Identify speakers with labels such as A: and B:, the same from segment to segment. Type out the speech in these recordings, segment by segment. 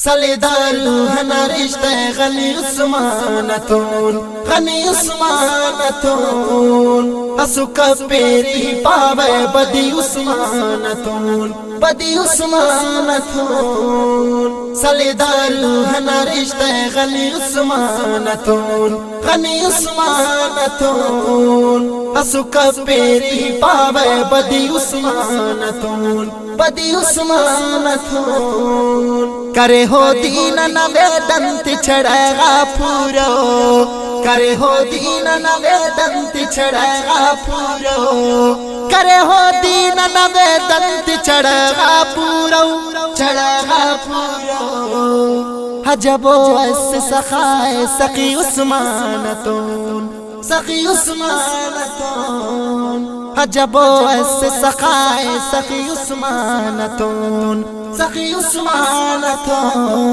A: सलेदारू हना रिश्ते Ghani उस्मानतून Ghani उस्मानतून Asuka peri पावे बदी उस्मानतून बदी उस्मानतून सलेदारू हना रिश्ते गनी उस्मानतून गनी उस्मानतून असुका पेरी पावे बदी उस्मानतून बदी उस्मानतून करे हो दीन नवेदंति छड़ेगा पूरो करे हो दीन नवेदंति छड़ेगा पूरो करे हो दीन नवेदंति छड़ेगा पूरो हजबो अस सखाए सखी उस्मानतून सखी उस्मानतून हजबो अस सखाए सखी उस्मानतून सखी उस्मानतून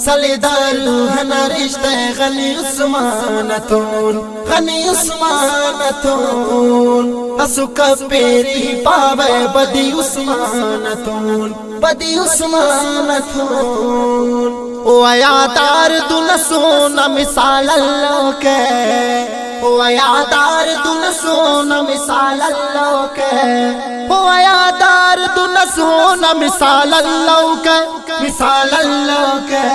A: सलेदारू हना रिश्ते गनी उस्मानतून गनी उस्मानतून असुका पेरी पावे बदी उस्मानतून बदी उस्मानतून ओ यादार दुन सोना मिसाल अल्लाह के ओ यादार दुन सोना मिसाल अल्लाह के ओ यादार दुन सोना मिसाल अल्लाह के मिसाल अल्लाह के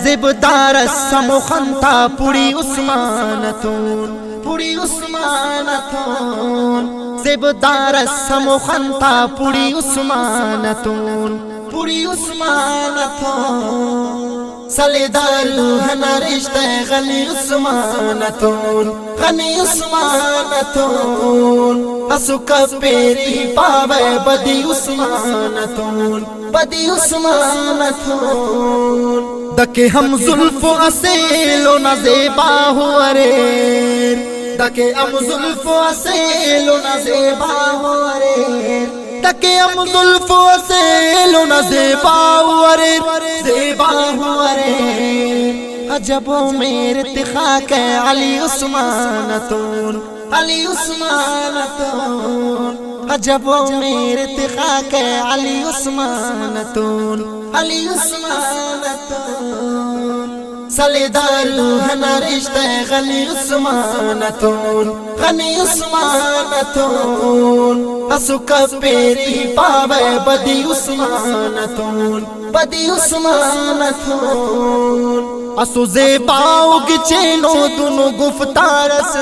A: ज़िबदार समुखंता पुरी उस्मानतून पुरी उस्मानतून ज़िबदार समुखंता पुरी उस्मानतून पुरी उस्मानतून सलेदारू हना रिश्ते गनी उस्मानतून गनी उस्मानतून असुका पेरी पावे बदी उस्मानतून बदी उस्मानतून दके हम जुल्फो असेलो न ज़ेबा हुआ रे दके हम जुल्फो असेलो न ज़ेबा हुआ रे दके हम जुल्फो असेलो न ज़ेबा हुआ रे ज़ेबा हुआ रे अजबो मेरे तिखा के अली उस्मानतून अली उस्मानतून अजबो मेरे तिखा के अली उस्मानतून अली उस्मानतून सलेदारू हना रिश्ते गनी उस्मानतून गनी उस्मानतून असुका पेरी पावे बदी उस्मानतून बदी उस्मानतून असु ज़ेबाओ गिचेनो दुनु गुफ्तारस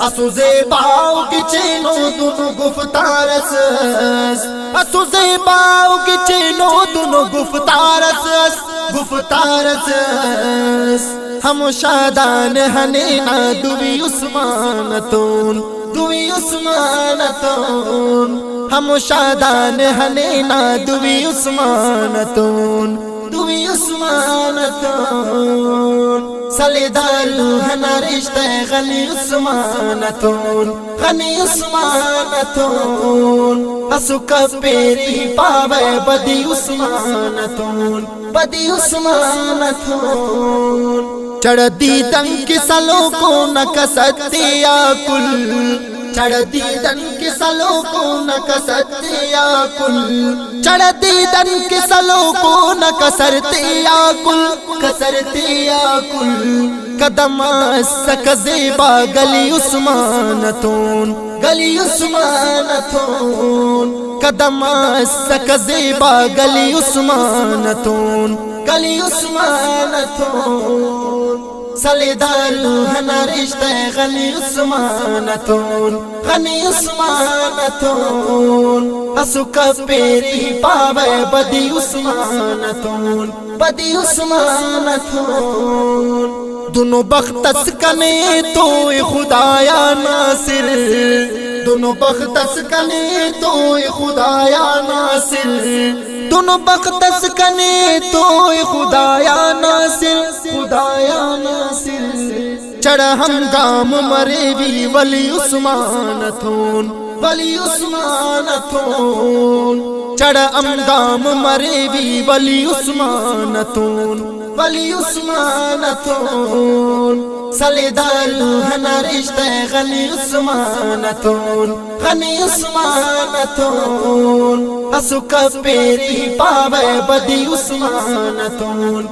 A: असु ज़ेबाओ गिचेनो दुनु गुफ्तारस असु ज़ेबाओ गिचेनो दुनु गुफ्तारस गुफ्तारस हम शादान हनेना दुवी उस्मानतून दुवी उस्मानतून हम शादान हनेना दुवी उस्मानतून दुवी उस्मानतून सलेदारू हना रिश्ते गनी उस्मानतून गनी उस्मानतून असुका पेरी पावे बदी उस्मानतून बदी उस्मानतून चढ़ती दंक सलो को न कसते आकुल चढ़ती दंक सलो को न कसते आकुल चढ़ती दंक सलो को न कसरते आकुल कदम सकज़ेबा गली उस्मानतून गली उस्मानतून कदम सकज़ेबा गली उस्मानतून गली उस्मानतून सलेदारू हना रिश्ते गनी उस्मानतून गनी उस्मानतून असुका पेरी पावे बदी उस्मानतून बदी उस्मानतून दोनों बख्तस कने तो खुदाया नासिर दोनों बख्तस कने तो खुदाया नासिर दोनों बख्तस कने तो खुदाया नासिर खुदाया नासिर चढ़ हंगाम मरे भी वली उस्मानतून वली उस्मानतून चढ़ अमदाम मरेवी वली उस्मानतून वली उस्मानतून सलेदारू हना रिश्ते गनी उस्मानतून असुका पेरी पावे बदी उस्मानतून